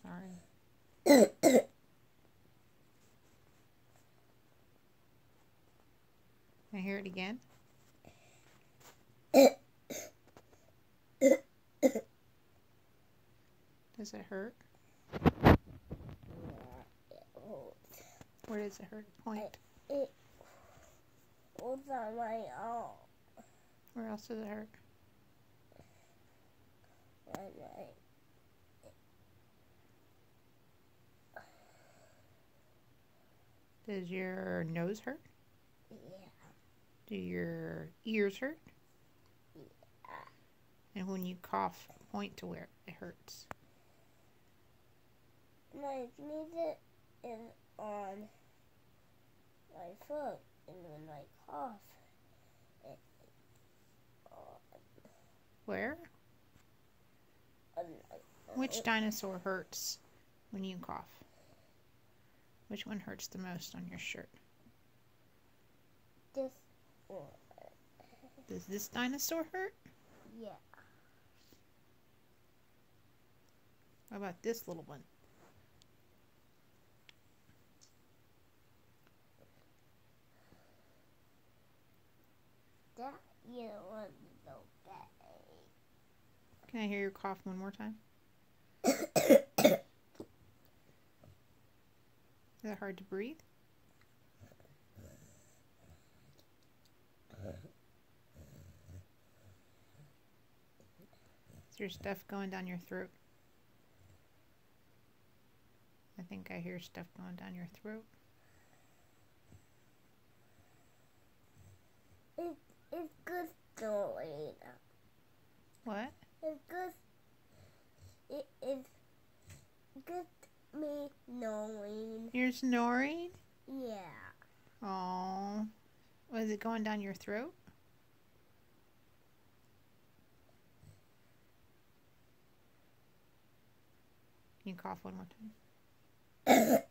Sorry. Can I hear it again? Does it hurt? Where does it hurt? Point. It was on my arm. Where else does it hurt? Does your nose hurt? Yeah. Do your ears hurt? Yeah. And when you cough, point to where it hurts. My sneeze is on my foot, and when I cough, it's on. Where? Which dinosaur hurts when you cough? Which one hurts the most on your shirt? This one. Does this dinosaur hurt? Yeah. How about this little one? That yellow one is okay. Can I hear your cough one more time? Is it hard to breathe? Is there stuff going down your throat? I think I hear stuff going down your throat. It's good snoring. What? It's good. It is good me knowing. You're snoring? Yeah. Oh. Was it going down your throat? Can you cough one more time?